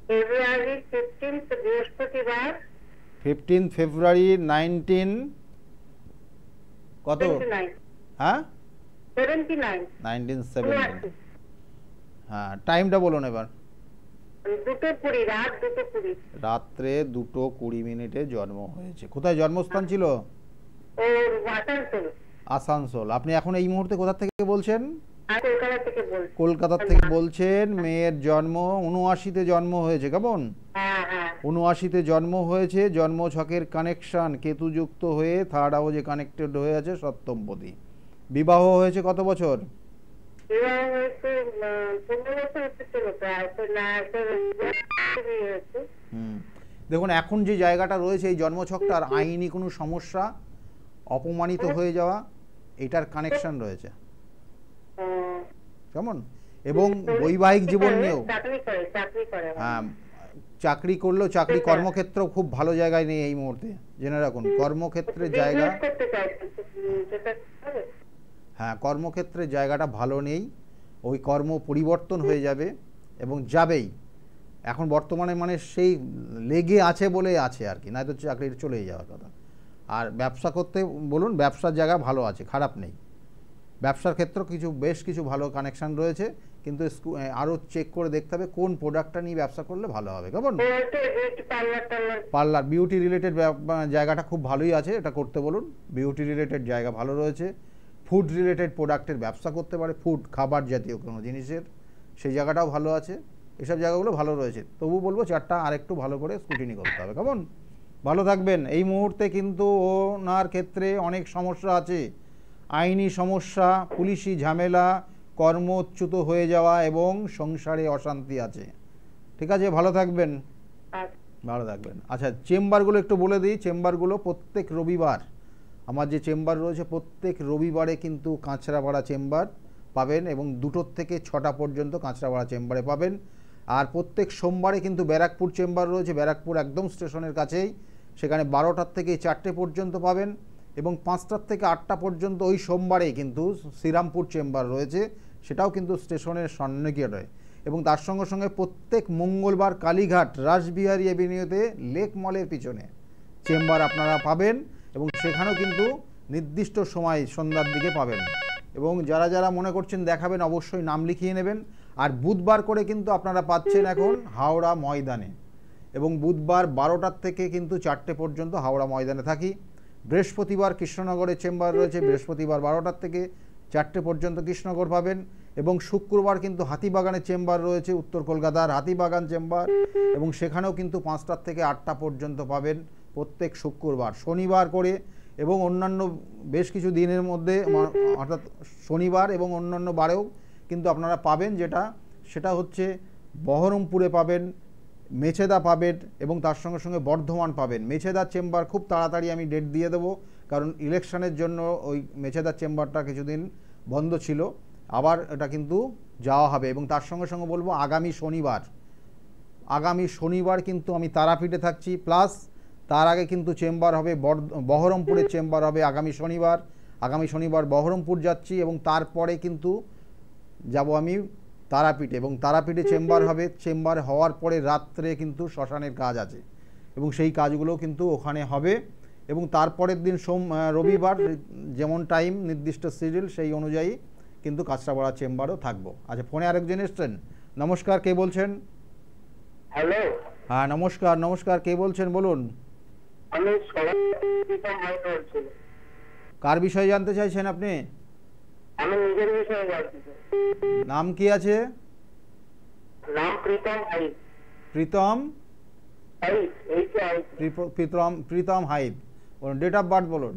ফেব্রুয়ারি 15 বৃহস্পতিবার। 15 ফেব্রুয়ারি 19 কত? হ্যাঁ 1970। হ্যাঁ, টাইমটা বলুন এবার। 2:20 রাত 2:20 রাত্রে 2:20 জন্ম হয়েছে। কোথায় জন্মস্থান ছিল? ও আসানসোল। আসানসোল। আপনি এখন এই মুহূর্তে কোথা থেকে বলছেন? আমি কলকাতা থেকে বলছি। কলকাতা থেকে বলছেন। মেয়ের জন্ম 79-তে জন্ম হয়েছে। কেমন? হ্যাঁ হ্যাঁ 79-তে জন্ম হয়েছে। জন্ম ছকের কানেকশন কেতুযুক্ত হয়ে 3rd হাউসে কানেক্টেড হয়ে আছে সপ্তমপতি। বিবাহ হয়েছে কত বছর? বিবাহ হয়েছে 15 বছর হচ্ছে প্রায়। তো না হয়েছে। দেখুন এখন যে জায়গাটা রয়েছে এই জন্মছকটার আইনি কোনো সমস্যা, অপমানিত হয়ে যাওয়া, এটার কানেকশন রয়েছে কেমন, এবং বৈবাহিক জীবন নিয়েও হ্যাঁ, চাকরি করলেও চাকরি কর্মক্ষেত্র খুব ভালো জায়গায় নেই এই মুহূর্তে, জেনে রাখুন কর্মক্ষেত্রের জায়গা, হ্যাঁ কর্মক্ষেত্রের জায়গাটা ভালো নেই, ওই কর্ম পরিবর্তন হয়ে যাবে এবং যাবেই, এখন বর্তমানে মানে সেই লেগে আছে বলে আছে আর কি, নয়তো চাকরি চলেই যাওয়ার কথা। আর ব্যবসা করতে বলুন, ব্যবসার জায়গা ভালো আছে, খারাপ নেই, ব্যবসার ক্ষেত্র বেশ কিছু ভালো কানেকশন রয়েছে, কিন্তু আরও চেক করে দেখতে হবে কোন প্রোডাক্টটা নিয়ে ব্যবসা করলে ভালো হবে কেমন। পার্লার বিউটি রিলেটেড জায়গাটা খুব ভালোই আছে, এটা করতে বলুন, বিউটি রিলেটেড জায়গা ভালো রয়েছে। ফুড রিলেটেড প্রোডাক্টের ব্যবসা করতে পারে, ফুড খাবার জাতীয় কোনো জিনিসের, সেই জায়গাটাও ভালো আছে, এসব জায়গাগুলো ভালো রয়েছে। তবু বলবো চারটা আরেকটু ভালো করে স্ক্রুটিনি করতে হবে কেমন। ভালো থাকবেন। এই মুহূর্তে কিন্তু ওনার ক্ষেত্রে অনেক সমস্যা আছে, আইনি সমস্যা, পুলিশি ঝামেলা, কর্মচ্যুত হয়ে যাওয়া এবং সংসারে অশান্তি আছে। ঠিক আছে, ভালো থাকবেন, ভালো থাকবেন। আচ্ছা চেম্বারগুলো একটু বলে দিই, চেম্বারগুলো প্রত্যেক রবিবার, আমার যে চেম্বার রয়েছে প্রত্যেক রবিবারে কিন্তু কাঁচরাপাড়া চেম্বার পাবেন এবং 2টো থেকে 6টা পর্যন্ত কাঁচরাপাড়া চেম্বারে পাবেন। আর প্রত্যেক সোমবারে কিন্তু ব্যারাকপুর চেম্বার রয়েছে, ব্যারাকপুর একদম স্টেশনের কাছেই, সেখানে 12টার থেকে 4টে পর্যন্ত পাবেন এবং 5টার থেকে 8টা পর্যন্ত ওই সোমবারেই কিন্তু শ্রীরামপুর চেম্বার রয়েছে, সেটাও কিন্তু স্টেশনের সন্নিকটে। এবং তার সঙ্গে সঙ্গে প্রত্যেক মঙ্গলবার কালীঘাট রাসবিহারী এভিনিউতে লেক মলের পিছনে চেম্বার আপনারা পাবেন এবং সেখানেও কিন্তু নির্দিষ্ট সময় সন্ধ্যার দিকে পাবেন। এবং যারা যারা মনে করছেন দেখাবেন অবশ্যই নাম লিখিয়ে নেবেন। আর বুধবার করে কিন্তু আপনারা পাচ্ছেন এখন হাওড়া ময়দানে, এবং বুধবার 12টার থেকে কিন্তু 4টে পর্যন্ত হাওড়া ময়দানে থাকি। বৃহস্পতিবার কৃষ্ণনগরে চেম্বার রয়েছে, বৃহস্পতিবার 12টার থেকে 4টে পর্যন্ত কৃষ্ণনগর পাবেন। এবং শুক্রবার কিন্তু হাতিবাগানের চেম্বার রয়েছে, উত্তর কলকাতার হাতিবাগান চেম্বার, এবং সেখানেও কিন্তু 5টার থেকে 8টা পর্যন্ত পাবেন প্রত্যেক শুক্রবার। শনিবার করে এবং অন্যান্য বেশ কিছু দিনের মধ্যে অর্থাৎ শনিবার এবং অন্যান্য বারেও কিন্তু আপনারা পাবেন, সেটা হচ্ছে বহরমপুরে পাবেন, মেছেদা পাবেন এবং তার সঙ্গে সঙ্গে বর্ধমান পাবেন। মেছেদার চেম্বার খুব তাড়াতাড়ি আমি ডেট দিয়ে দেবো, কারণ ইলেকশনের জন্য ওই মেছেদার চেম্বারটা কিছুদিন বন্ধ ছিল, আবার এটা কিন্তু যাওয়া হবে। এবং তার সঙ্গে সঙ্গে বলবো আগামী শনিবার কিন্তু আমি তারাপীঠে থাকছি, প্লাস তার আগে কিন্তু চেম্বার হবে বহরমপুরের চেম্বার হবে আগামী শনিবার বহরমপুর যাচ্ছি এবং তারপরে কিন্তু যাব আমি তারাপীঠে, এবং তারাপীঠে চেম্বার হবে। চেম্বার হওয়ার পরে রাত্রে কিন্তু শ্মশানের কাজ আছে এবং সেই কাজগুলো কিন্তু ওখানে হবে। এবং তারপরের দিন রবিবার যেমন টাইম নির্দিষ্ট শিডিউল সেই অনুযায়ী কিন্তু কাঁচরাপাড়া চেম্বারও থাকবো। আচ্ছা ফোনে আরেকজন এসছেন, নমস্কার, কে বলছেন? হ্যালো, হ্যাঁ নমস্কার, কে বলছেন বলুন? আমি কার বিষয়ে জানতে চাইছেন আপনি? আমি নিজের বিষয়ে জানতে চাই। নাম কি আছে? নাম প্রীতম হাইদ। প্রীতম হাইদ। বলুন ডেট অফ বার্থ বলুন।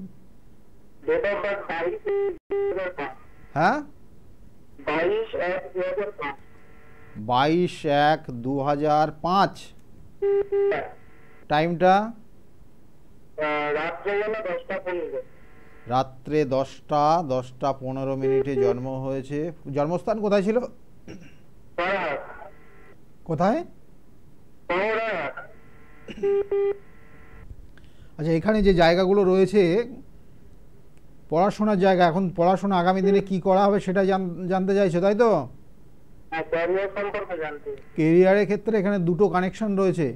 Date of birth 22/1/2005। হ্যাঁ 22/1/2005। 22/1/2005। টাইমটা রাত্রে 10:15 জন্ম হয়েছে। জন্মস্থান কোথায় ছিল? কোথায়? আচ্ছা এখানে যে জায়গাগুলো রয়েছে পড়াশোনার জায়গা, এখন পড়াশোনা আগামী দিনে কি করা হবে সেটা জানতে চাইছো তাই তো? কেরিয়ারের ক্ষেত্রে এখানে 2টো কানেকশন রয়েছে।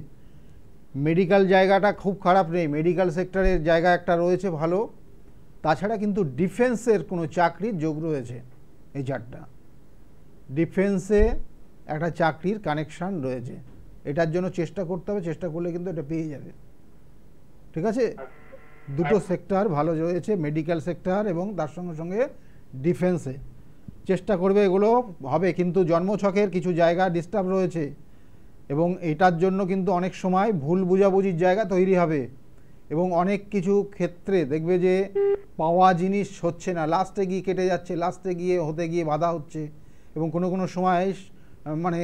মেডিকেল জায়গাটা খুব খারাপ নেই, মেডিকেল সেক্টরের জায়গা একটা রয়েছে ভালো, তাছাড়া কিন্তু ডিফেন্সের কোনো চাকরির যোগ রয়েছে। এই 4টা ডিফেন্সে একটা চাকরির কানেকশান রয়েছে, এটার জন্য চেষ্টা করতে হবে, চেষ্টা করলে কিন্তু এটা পেয়ে যাবে। ঠিক আছে, 2টো সেক্টর ভালো রয়েছে, মেডিকেল সেক্টর এবং তার সঙ্গে সঙ্গে ডিফেন্সে চেষ্টা করবে, এগুলো হবে। কিন্তু জন্মছকের কিছু জায়গা ডিস্টার্ব রয়েছে এবং এটার জন্য কিন্তু অনেক সময় ভুল বুঝাবুঝির জায়গা তৈরি হবে এবং অনেক কিছু ক্ষেত্রে দেখবে যে পাওয়া জিনিস হচ্ছে না, লাস্টে গিয়ে কেটে যাচ্ছে, লাস্টে গিয়ে হতে গিয়ে বাধা হচ্ছে এবং কোনো সময় মানে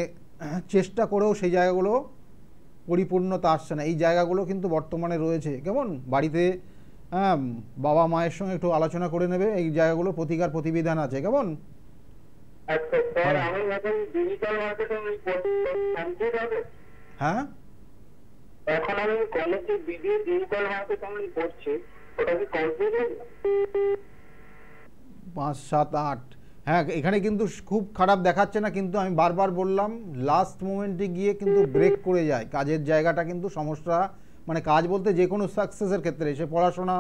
চেষ্টা করেও সেই জায়গাগুলো পরিপূর্ণতা আসছে না, এই জায়গাগুলো কিন্তু বর্তমানে রয়েছে। কেমন বাড়িতে বাবা মায়ের সঙ্গে একটু আলোচনা করে নেবে, এই জায়গাগুলো প্রতিকার প্রতিবিধান আছে। কেমন আচ্ছা স্যার, আমি এখন ডিজিটাল মার্কেটিং কমপ্লিট হবে? হ্যাঁ, এখন আমি কলেজে বিবিএ ডিজিটাল মার্কেটিং করছি, ওটা কি কমপ্লিট হবে? 5, 7, 8। হ্যাঁ, এখানে কিন্তু খুব খারাপ দেখাচ্ছে না, কিন্তু আমি বারবার বললাম লাস্ট মোমেন্টে গিয়ে কিন্তু ব্রেক করে যায় কাজের জায়গাটা, কিন্তু সমস্যা মানে কাজ বলতে যে কোনো সাকসেসের ক্ষেত্রে, সে পড়াশোনা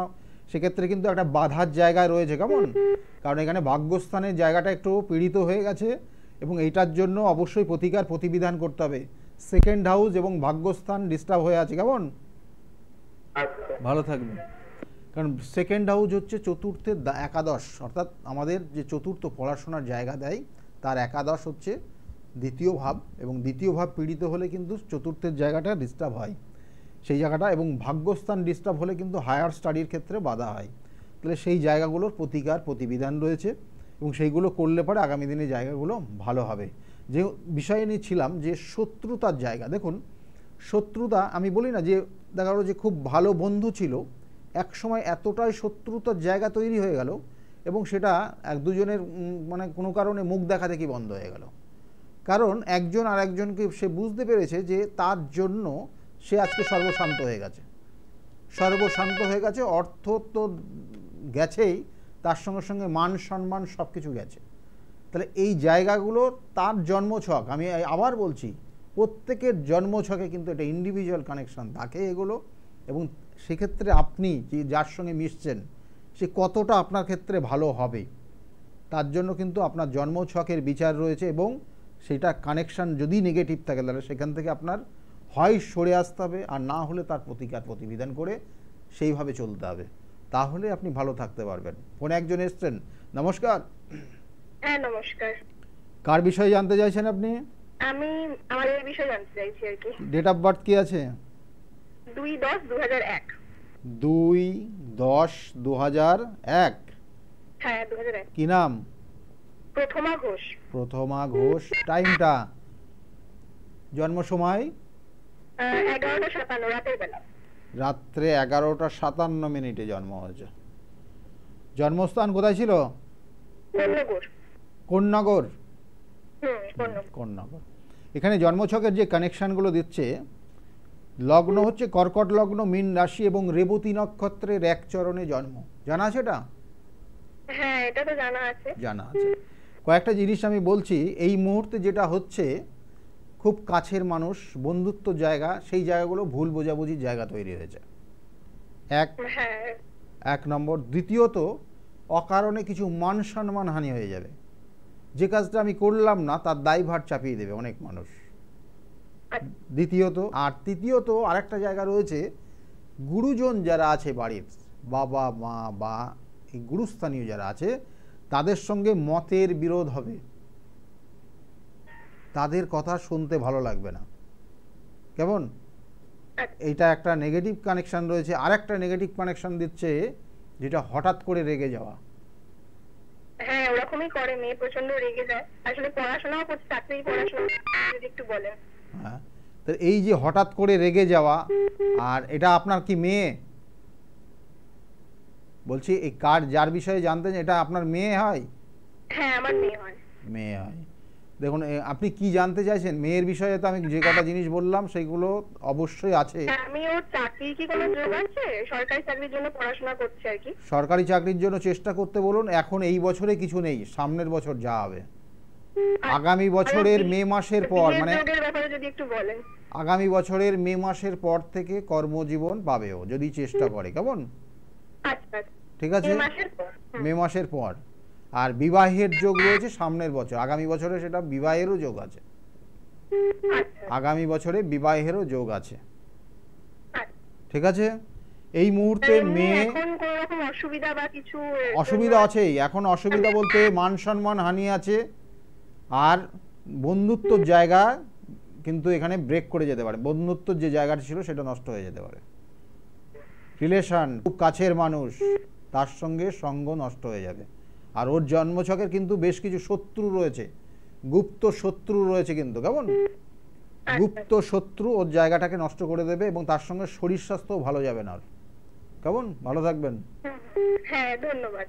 সেক্ষেত্রে কিন্তু একটা বাধার জায়গায় রয়েছে। কেমন কারণ এখানে ভাগ্যস্থানের জায়গাটা একটু পীড়িত হয়ে গেছে এবং এইটার জন্য অবশ্যই প্রতিকার প্রতিবিধান করতে হবে। সেকেন্ড হাউস এবং ভাগ্যস্থান ডিস্টার্ব হয়ে আছে। কেমন ভালো থাকবে, কারণ সেকেন্ড হাউস হচ্ছে চতুর্থের একাদশ, অর্থাৎ আমাদের যে চতুর্থ পড়াশোনার জায়গা দেয় তার একাদশ হচ্ছে দ্বিতীয় ভাব, এবং দ্বিতীয় ভাব পীড়িত হলে কিন্তু চতুর্থের জায়গাটা ডিস্টার্ব হয় সেই জায়গাটা, এবং ভাগ্যস্থান ডিস্টার্ব হলে কিন্তু হায়ার স্টাডির ক্ষেত্রে বাধা হয়। তাহলে সেই জায়গাগুলোর প্রতিকার প্রতিবিধান রয়েছে এবং সেইগুলো করলে পরে আগামী দিনে জায়গাগুলো ভালো হবে। যে বিষয়ে নিয়ে ছিলাম যে শত্রুতার জায়গা, দেখুন শত্রুতা, আমি বলি না যে দেখা গেলো যে খুব ভালো বন্ধু ছিল, এক সময় এতটাই শত্রুতার জায়গা তৈরি হয়ে গেল এবং সেটা এক দুজনের মানে কোনো কারণে মুখ দেখা দেখি বন্ধ হয়ে গেল, কারণ একজন আর একজনকে সে বুঝতে পেরেছে যে তার জন্য সে আজকে সর্বশান্ত হয়ে গেছে, সর্বশান্ত হয়ে গেছে। অর্থ তো গেছেই, তার সঙ্গে সঙ্গে মান সম্মান সব কিছু গেছে। তাহলে এই জায়গাগুলো তার জন্মছক, আমি আবার বলছি প্রত্যেকের জন্মছকে কিন্তু এটা ইন্ডিভিজুয়াল কানেকশান থাকে এগুলো, এবং সেক্ষেত্রে আপনি যে যার সঙ্গে মিশছেন সে কতটা আপনার ক্ষেত্রে ভালো হবে তার জন্য কিন্তু আপনার জন্মছকের বিচার রয়েছে, এবং সেটা কানেকশান যদি নেগেটিভ থাকে তাহলে সেখান থেকে আপনার হয় সরে আসতে হবে, আর না হলে তার প্রতিকার প্রতিবিধান করে সেইভাবে চলতে হবে, তাহলে আপনি ভালো থাকতে পারবেন। ফোনে একজন এসছেন, নমস্কার। হ্যাঁ নমস্কার। কার বিষয়ে জানতে চাইছেন আপনি? আমি আমার এই বিষয়ে জানতে চাইছি আর কি। ডেট অফ বার্থ কি আছে? 2/10/2001। 2/10/2001। হ্যাঁ 2001। কি নাম? প্রথমা ঘোষ। প্রথমা ঘোষ। টাইমটা, জন্ম সময়? 11:57 রাতের বেলা। রাত্রে 11:57 জন্ম হয়েছে। জন্মস্থান কোথায় ছিল? কোন্নগর। কোন্নগর। কোন্নগর। এখানে জন্মছকের যে কানেকশানগুলো দিচ্ছে, লগ্ন হচ্ছে কর্কট লগ্ন, মীন রাশি এবং রেবতী নক্ষত্রের এক চরণে জন্ম। জানা আছে এটা? হ্যাঁ এটা তো জানা আছে। জানা আছে। কয়েকটা জিনিস আমি বলছি, এই মুহূর্তে যেটা হচ্ছে খুব কাছের মানুষ, বন্ধুত্ব জায়গা, সেই জায়গাগুলো ভুল বোঝাবুঝির জায়গা তৈরি হয়েছে। এক নম্বর। দ্বিতীয়ত, অকারণে কিছু মান সম্মান হানি হয়ে যাবে, যে কাজটা আমি করলাম না তার দায়ভার চাপিয়ে দেবে অনেক মানুষ। দ্বিতীয়ত। আর তৃতীয়ত আরেকটা জায়গা রয়েছে, গুরুজন যারা আছে বাড়ির, বাবা মা বা এই গুরুস্থানীয় যারা আছে, তাদের সঙ্গে মতের বিরোধ হবে, তাদের কথা শুনতে ভালো লাগবে না। কেমন? এইটা একটা নেগেটিভ কানেকশান রয়েছে। আরেকটা নেগেটিভ কানেকশান দিচ্ছে যেটা হঠাৎ করে রেগে যাওয়া। হ্যাঁ ওরকমই করে, মেয়ে প্রচন্ড রেগে যায়, আসলে পড়াশোনাও করছে, চাকরি পড়াশোনা যদি একটু বলেন। হ্যাঁ, তো এই যে হঠাৎ করে রেগে যাওয়া, আর এটা আপনার কি মেয়ে? বলছি এই কার যার বিষয়ে জানতেন, এটা আপনার মেয়ে হয়? হ্যাঁ আমার মেয়ে হয়। মেয়ে হয়। দেখুন আপনি কি জানতে চাইছেন মেয়ের বিষয়ে? তো আমি যে কটা জিনিস বললাম সেইগুলো অবশ্যই আছে। আমি ওর চাকরি কি কোনো যোগ আছে? সরকারি চাকরির জন্য পড়াশোনা করছে আর কি। সরকারি চাকরির জন্য চেষ্টা করতে বলুন। এখন এই বছরে কিছু নেই, সামনের বছর যা হবে, আগামী বছরের মে মাসের পর, মানে যদি একটু বলেন, আগামী বছরের মে মাসের পর থেকে কর্মজীবন পাবেও যদি চেষ্টা করে। কেমন? ঠিক আছে, মে মাসের পর। আর বিবাহের যোগ রয়েছে সামনের বছর, আগামী বছরে সেটা বিবাহেরও যোগ আছে, আগামী বছরে বিবাহেরও যোগ আছে। ঠিক আছে, এই মুহূর্তে মেয়ে অসুবিধা আছেই। এখন অসুবিধা বলতে মান সম্মান হানি আছে, আর বন্ধুত্বর জায়গা কিন্তু এখানে ব্রেক করে যেতে পারে, বন্ধুত্বর যে জায়গাটা ছিল সেটা নষ্ট হয়ে যেতে পারে। রিলেশন, খুব কাছের মানুষ, তার সঙ্গে সঙ্গ নষ্ট হয়ে যাবে। আর ওর জন্মছকের কিন্তু বেশ কিছু শত্রু রয়েছে, গুপ্ত শত্রু রয়েছে কিন্তু। কেমন? গুপ্ত শত্রু ওর জায়গাটাকে নষ্ট করে দেবে এবং তার সঙ্গে শরীর স্বাস্থ্যও ভালো যাবে না। কেমন? ভালো থাকবেন। হ্যাঁ, ধন্যবাদ।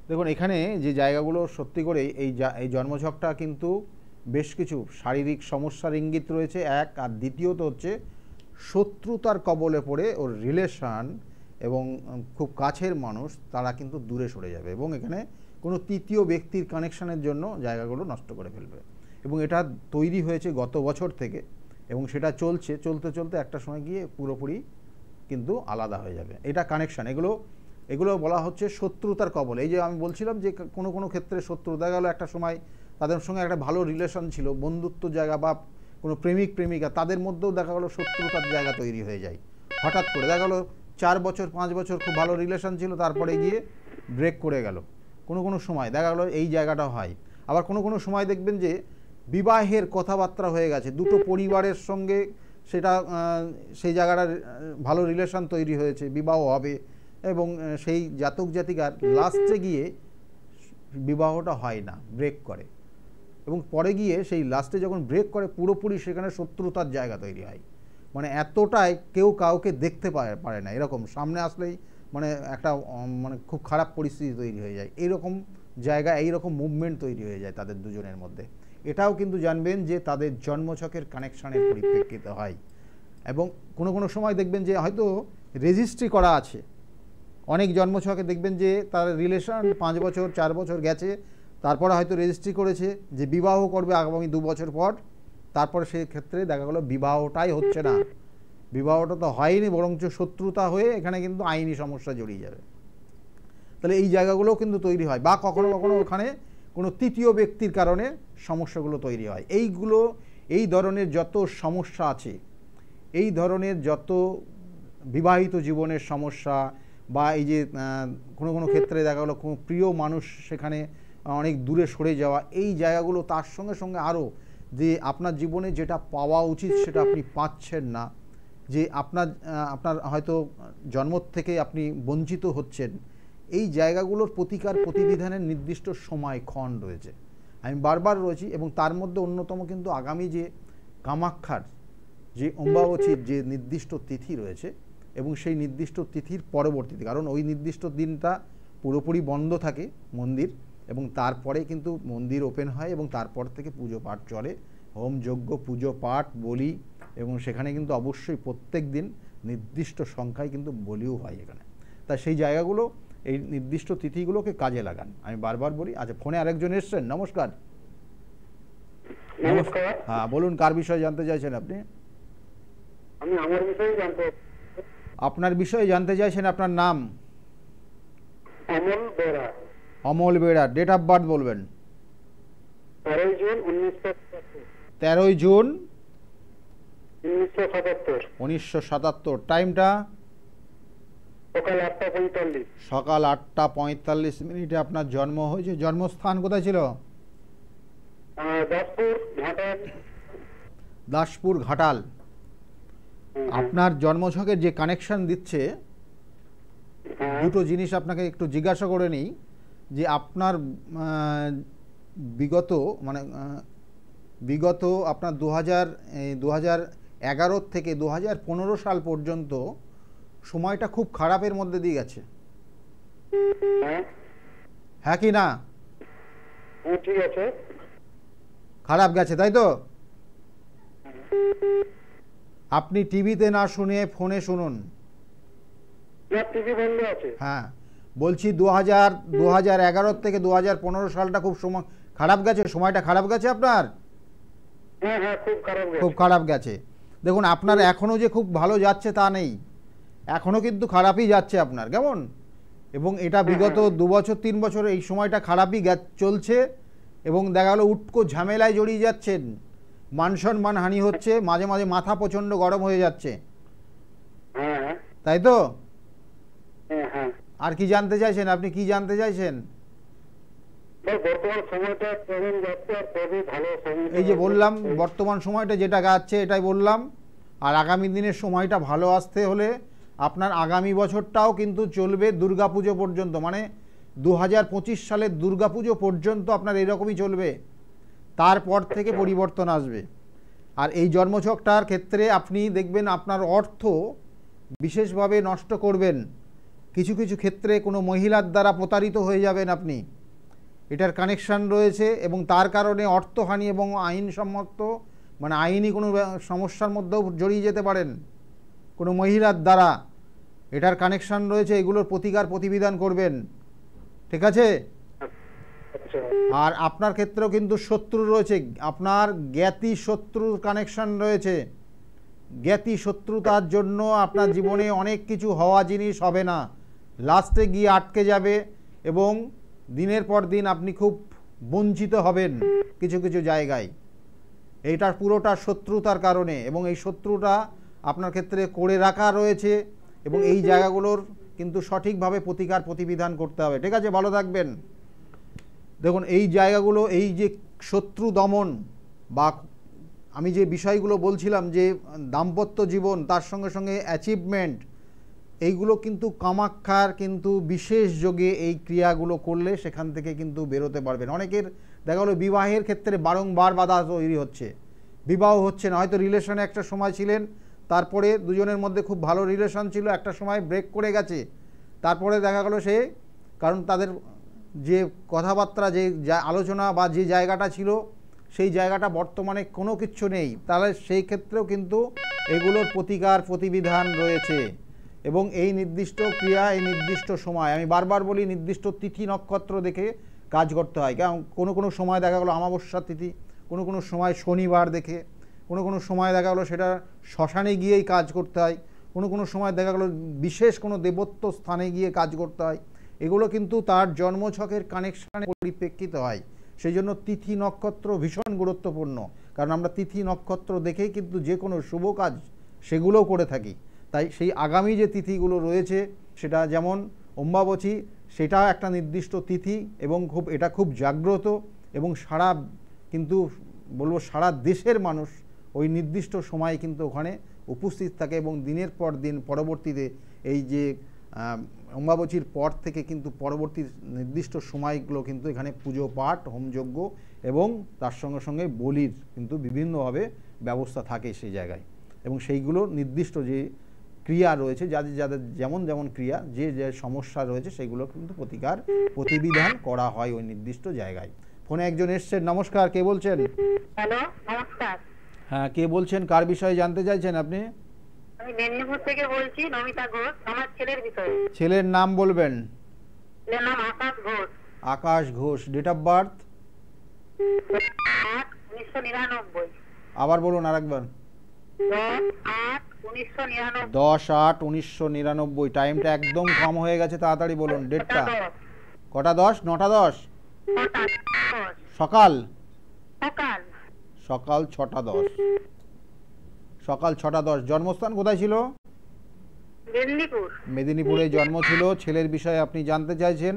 দেখুন এখানে যে জায়গাগুলো সত্যি করে এই জন্মছকটা কিন্তু বেশ কিছু শারীরিক সমস্যার ইঙ্গিত রয়েছে এক, আর দ্বিতীয়ত হচ্ছে শত্রুতার কবলে পড়ে ওর রিলেশন এবং খুব কাছের মানুষ তারা কিন্তু দূরে সরে যাবে এবং এখানে কোনো তৃতীয় ব্যক্তির কানেকশানের জন্য জায়গাগুলো নষ্ট করে ফেলবে এবং এটা তৈরি হয়েছে গত বছর থেকে এবং সেটা চলতে চলতে একটা সময় গিয়ে পুরোপুরি কিন্তু আলাদা হয়ে যাবে। এটা কানেকশান, এগুলো বলা হচ্ছে শত্রুতার কবলে। এই যে আমি বলছিলাম যে কোনো ক্ষেত্রে শত্রু দেখা গেলো একটা সময় তাদের সঙ্গে একটা ভালো রিলেশন ছিল, বন্ধুত্ব জায়গা বা কোনো প্রেমিক প্রেমিকা, তাদের মধ্যেও দেখা গেলো শত্রুতার জায়গা তৈরি হয়ে যায়। হঠাৎ করে দেখা গেলো 4 বছর 5 বছর খুব ভালো রিলেশন ছিল, তারপরে গিয়ে ব্রেক করে গেল। কোনো সময় দেখা গেলো এই জায়গাটা হয়। আবার কোনো সময় দেখবেন যে বিবাহের কথাবার্তা হয়ে গেছে, দুটো পরিবারের সঙ্গে সেটা সেই জায়গাটার ভালো রিলেশন তৈরি হয়েছে, বিবাহ হবে এবং সেই জাতক জাতিকার লাস্টে গিয়ে বিবাহটা হয় না, ব্রেক করে এবং পরে গিয়ে সেই লাস্টে যখন ব্রেক করে পুরোপুরি সেখানে শত্রুতার জায়গা তৈরি হয়। মানে এতটাই কেউ কাউকে দেখতে পারে না, এরকম সামনে আসলেই মানে একটা মানে খুব খারাপ পরিস্থিতি তৈরি হয়ে যায়। এইরকম জায়গা, এইরকম মুভমেন্ট তৈরি হয়ে যায় তাদের দুজনের মধ্যে। এটাও কিন্তু জানবেন যে তাদের জন্মছকের কানেকশানের পরিপ্রেক্ষিতে হয় এবং কোনো সময় দেখবেন যে হয়তো রেজিস্ট্রি করা আছে। অনেক জন্মছকে দেখবেন যে তার রিলেশন 5 বছর 4 বছর গেছে, তারপরে হয়তো রেজিস্ট্রি করেছে যে বিবাহ করবে আগামী 2 বছর পর, তারপরে সেই ক্ষেত্রে দেখা গেলো বিবাহটাই হচ্ছে না, বিবাহটা তো হয়নি বরঞ্চ শত্রুতা হয়ে এখানে কিন্তু আইনি সমস্যা জড়িয়ে যাবে। তাহলে এই জায়গাগুলোও কিন্তু তৈরি হয় বা কখনো ওখানে কোনো তৃতীয় ব্যক্তির কারণে সমস্যাগুলো তৈরি হয়। এই ধরনের যত সমস্যা আছে, এই ধরনের যত বিবাহিত জীবনের সমস্যা বা এই যে কোনো ক্ষেত্রে দেখা গেলো কোনো প্রিয় মানুষ সেখানে অনেক দূরে সরে যাওয়া, এই জায়গাগুলো তার সঙ্গে আরও যে আপনার জীবনে যেটা পাওয়া উচিত সেটা আপনি পাচ্ছেন না, যে আপনার হয়তো জন্ম থেকে আপনি বঞ্চিত হচ্ছেন, এই জায়গাগুলোর প্রতিকার প্রতিবিধানের নির্দিষ্ট সময়ক্ষণ রয়েছে। আমি বারবার রয়েছি এবং তার মধ্যে অন্যতম কিন্তু আগামী যে কামাখ্যার যে অম্বাবচীর যে নির্দিষ্ট তিথি রয়েছে এবং সেই নির্দিষ্ট তিথির পরবর্তীতে, কারণ ওই নির্দিষ্ট দিনটা পুরোপুরি বন্ধ থাকে মন্দির এবং তারপরে কিন্তু মন্দির ওপেন হয় এবং তারপর থেকে পুজো পাঠ চলে, হোম যজ্ঞ পুজো পাঠ বলি এবং সেখানে কিন্তু অবশ্যই প্রত্যেক দিন নির্দিষ্ট সংখ্যায় কিন্তু বলিও হয় এখানে। তাই সেই জায়গাগুলো এই নির্দিষ্ট তিথিগুলোকে কাজে লাগান, আমি বারবার বলি। আচ্ছা, ফোনে আরেকজন এসছেন, নমস্কার। নমস্কার। হ্যাঁ বলুন, কার বিষয়ে জানতে চাইছেন আপনি? আমি আমার বিষয়ে জানতে। আপনার বিষয়ে জানতে চাইছেন, আপনার নাম? অমল বেড়া। অমল বেড়া, ডেট অফ বার্থ বলবেন? 13 জুন 1977। 13 জুন 1977। 1977। টাইমটা? সকাল 8:45। সকাল 8:45 আপনার জন্ম হয়েছে। জন্মস্থান কোথায় ছিল? দাসপুর ঘাটাল। আপনার জন্মছকের যে কানেকশন দিচ্ছে, দুটো জিনিস আপনাকে একটু জিজ্ঞাসা করে নিই যে আপনার বিগত আপনার 2011 থেকে 2015 সাল পর্যন্ত সময়টা খুব খারাপের মধ্যে দিয়ে গেছে, হ্যাঁ কি না? ঠিক আছে, খারাপ গেছে তাই তো? আপনি টিভিতে না শুনে ফোনে শুনুন। হ্যাঁ বলছি 2011 থেকে 2015 সালটা খুব সময় খারাপ গেছে, সময়টা খারাপ গেছে আপনার? খুব খারাপ গেছে। দেখুন আপনার এখনও যে খুব ভালো যাচ্ছে তা নেই, এখনও কিন্তু খারাপই যাচ্ছে আপনার, কেমন? এবং এটা বিগত 2 বছর 3 বছর এই সময়টা খারাপই চলছে এবং দেখা গেলো উটকো ঝামেলায় জড়িয়ে যাচ্ছেন, মান হানি হচ্ছে, মাঝে মাঝে মাথা প্রচণ্ড গরম হয়ে যাচ্ছে, তাই তো? আর কি জানতে চাইছেন আপনি? কি জানতে চাইছেন? এই যে বললাম বর্তমান সময়টা যেটা যাচ্ছে এটাই বললাম। আর আগামী দিনের সময়টা ভালো আসতে হলে আপনার আগামী বছরটাও কিন্তু চলবে দুর্গাপুজো পর্যন্ত, মানে 2025 সালের দুর্গাপুজো পর্যন্ত আপনার এরকমই চলবে, তারপর থেকে পরিবর্তন আসবে। আর এই জন্মছকটার ক্ষেত্রে আপনি দেখবেন আপনার অর্থ বিশেষভাবে নষ্ট করবেন, কিছু কিছু ক্ষেত্রে কোনো মহিলার দ্বারা প্রতারিত হয়ে যাবেন আপনি, এটার কানেকশান রয়েছে। এবং তার কারণে অর্থহানি এবং আইনসম্মত মানে আইনি কোনো সমস্যার মধ্যেও জড়িয়ে যেতে পারেন কোনো মহিলার দ্বারা, এটার কানেকশান রয়েছে। এগুলোর প্রতিকার প্রতিবিধান করবেন, ঠিক আছে? আর আপনার ক্ষেত্রেও কিন্তু শত্রু রয়েছে, আপনার জ্ঞাতি শত্রুর কানেকশান রয়েছে। জ্ঞাতি শত্রুতার জন্য আপনার জীবনে অনেক কিছু হওয়া জিনিস হবে না, লাস্টে গিয়ে আটকে যাবে এবং দিনের পর দিন আপনি খুব বঞ্চিত হবেন কিছু কিছু জায়গায়। এইটার পুরোটা শত্রুতার কারণে, এবং এই শত্রুটা আপনার ক্ষেত্রে করে রাখা রয়েছে এবং এই জায়গাগুলোর কিন্তু সঠিকভাবে প্রতিকার প্রতিবিধান করতে হবে, ঠিক আছে? ভালো থাকবেন। দেখুন এই জায়গাগুলো, এই যে শত্রু দমন বা আমি যে বিষয়গুলো বলছিলাম যে দাম্পত্য জীবন, তার সঙ্গে সঙ্গে অ্যাচিভমেন্ট, এইগুলো কিন্তু কামাখ্যার কিন্তু বিশেষ যোগে এই ক্রিয়াগুলো করলে সেখান থেকে কিন্তু বেরোতে পারবেন। অনেকের দেখা গেলো বিবাহের ক্ষেত্রে বারংবার বাধা তৈরি হচ্ছে, বিবাহ হচ্ছে না, হয়তো রিলেশনে একটা সময় ছিলেন, তারপরে দুজনের মধ্যে খুব ভালো রিলেশন ছিল, একটা সময় ব্রেক করে গেছে, তারপরে দেখা গেলো সে কারণ তাদের যে কথাবার্তা, যে আলোচনা বা যে জায়গাটা ছিল সেই জায়গাটা বর্তমানে কোনো কিছু নেই, তাহলে সেই ক্ষেত্রেও কিন্তু এগুলোর প্রতিকার প্রতিবিধান রয়েছে। এবং এই নির্দিষ্ট ক্রিয়া, এই নির্দিষ্ট সময়, আমি বারবার বলি নির্দিষ্ট তিথি নক্ষত্র দেখে কাজ করতে হয়। কারণ কোনো কোনো সময় দেখা গেলো অমাবস্যা তিথি, কোনো কোনো সময় শনিবার দেখে, কোনো কোনো সময় দেখা গেলো সেটা শ্মশানে গিয়েই কাজ করতে হয়, কোনো কোনো সময় দেখা গেলো বিশেষ কোনো দেবত্ব স্থানে গিয়ে কাজ করতে হয়। এগুলো কিন্তু তার জন্মছকের কানেকশানে পরিপ্রেক্ষিত হয়। সেই জন্য তিথি নক্ষত্র ভীষণ গুরুত্বপূর্ণ, কারণ আমরা তিথি নক্ষত্র দেখেই কিন্তু যে কোনো শুভ কাজ সেগুলোও করে থাকি। তাই সেই আগামী যে তিথিগুলো রয়েছে, সেটা যেমন অম্বাবচী, সেটা একটা নির্দিষ্ট তিথি এবং এটা খুব জাগ্রত, এবং সারা কিন্তু বলবো সারা দেশের মানুষ ওই নির্দিষ্ট সময় কিন্তু ওখানে উপস্থিত থাকে। এবং দিনের পর দিন পরবর্তীতে এই যে অম্বাবচীর পর থেকে কিন্তু পরবর্তী নির্দিষ্ট সময়গুলো কিন্তু এখানে পুজো পাঠ, হোমযজ্ঞ এবং তার সঙ্গে সঙ্গে বলির কিন্তু বিভিন্নভাবে ব্যবস্থা থাকে সেই জায়গায়। এবং সেইগুলো নির্দিষ্ট যে ক্রিয়া রয়েছে, যাদের যাদের যেমন যেমন ক্রিয়া, যে যে সমস্যা রয়েছে সেগুলো কিন্তু প্রতিকার প্রতিবিধান করা হয় ওই নির্দিষ্ট জায়গায়। ফোনে একজন এসছেন, নমস্কার, কে বলছেন? হ্যালো, নমস্কার। হ্যাঁ, কে বলছেন, কার বিষয়ে জানতে চাইছেন আপনি? আমি মেদিনীপুর থেকে বলছি, নমিতা ঘোষ, আমার ছেলের বিষয়ে। ছেলের নাম বলবেন? ছেলের নাম Akash Ghosh. Akash Ghosh. Date of birth? 8/1999। আবার বলুন আরেকবার। 10/8/1999। 10/8/1999। টাইমটা একদম কম হয়ে গেছে, তাড়াতাড়ি বলুন ডেটটা। কটা 10? 9টা 10? সকাল? সকাল 6টা 10। সকাল 6টা 10। জন্মস্থান কোথায় ছিল? মেদিনীপুর। মেদিনীপুরে জন্ম ছিল। ছেলের বিষয়ে আপনি জানতে চাইছেন।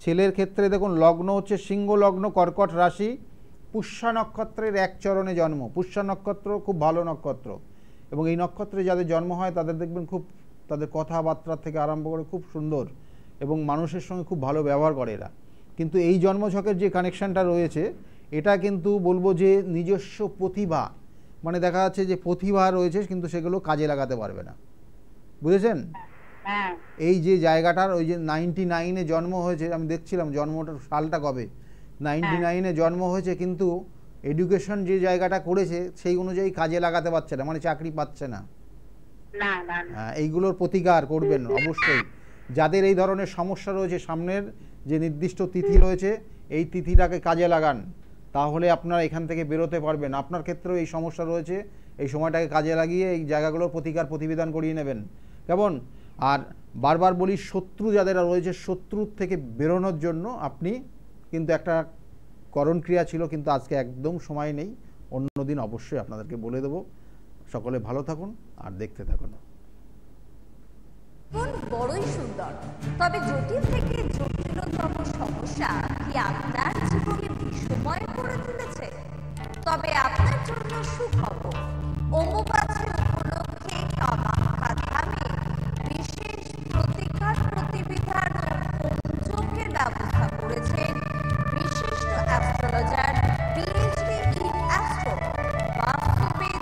ছেলের ক্ষেত্রে দেখুন লগ্ন হচ্ছে সিংহ লগ্ন, কর্কট রাশি, পুষ্যা নক্ষত্রের এক চরণে জন্ম। পুষ্যা নক্ষত্র খুব ভালো নক্ষত্র, এবং এই নক্ষত্রে যাদের জন্ম হয় তাদের দেখবেন খুব, তাদের কথাবার্তা থেকে আরম্ভ করে খুব সুন্দর এবং মানুষের সঙ্গে খুব ভালো ব্যবহার করে এরা। কিন্তু এই জন্মছকের যে কানেকশানটা রয়েছে, এটা কিন্তু বলবো যে নিজস্ব প্রতিভা, মানে দেখা যাচ্ছে যে প্রতিভা রয়েছে কিন্তু সেগুলো কাজে লাগাতে পারবে না, বুঝেছেন? এই যে জায়গাটার, ওই যে 99-এ জন্ম হয়েছে, আমি দেখছিলাম জন্মটার সালটা কবে, 99-এ জন্ম হয়েছে, কিন্তু এডুকেশন যে জায়গাটা করেছে সেই অনুযায়ী কাজে লাগাতে পারছে না, মানে চাকরি পাচ্ছে না। হ্যাঁ, এইগুলোর প্রতিকার করবেন অবশ্যই। যাদের এই ধরনের সমস্যা রয়েছে, সামনের যে নির্দিষ্ট তিথি রয়েছে এই তিথিটাকে কাজে লাগান, তাহলে আপনারা এখান থেকে বেরোতে পারবেন। আপনার ক্ষেত্রেও এই সমস্যা রয়েছে, এই সময়টাকে কাজে লাগিয়ে এই জায়গাগুলোর প্রতিকার প্রতিবিধান করিয়ে নেবেন, কেমন? আর বারবার বলি, শত্রু যাদের রয়েছে, শত্রুর থেকে বেরোনোর জন্য আপনি কিন্তু একটা করণ ক্রিয়া ছিল, কিন্তু আজকে একদম সময় নেই, অন্যদিন অবশ্যই আপনাদেরকে বলে দেবো। সকলে ভালো থাকুন আর দেখতে থাকুন। বড়ই সুন্দর, তবে জটিল থেকে জটিলতম সমস্যা কি আপনার জীবনে বিষময় করে তুলেছে? তবে আপনার জন্য সুখবর, অম্বুবাচী উপলক্ষে কামাখ্যা ধামে বিশেষ প্রতিকার প্রতিবিধান ও হোমযজ্ঞের ব্যবস্থা করেছে বিশিষ্ট অ্যাস্ট্রোলজার, পিএইচডি ইন অ্যাস্ট্রো, বাস্তুবিদ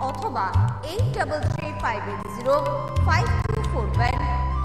অথবা 8335805241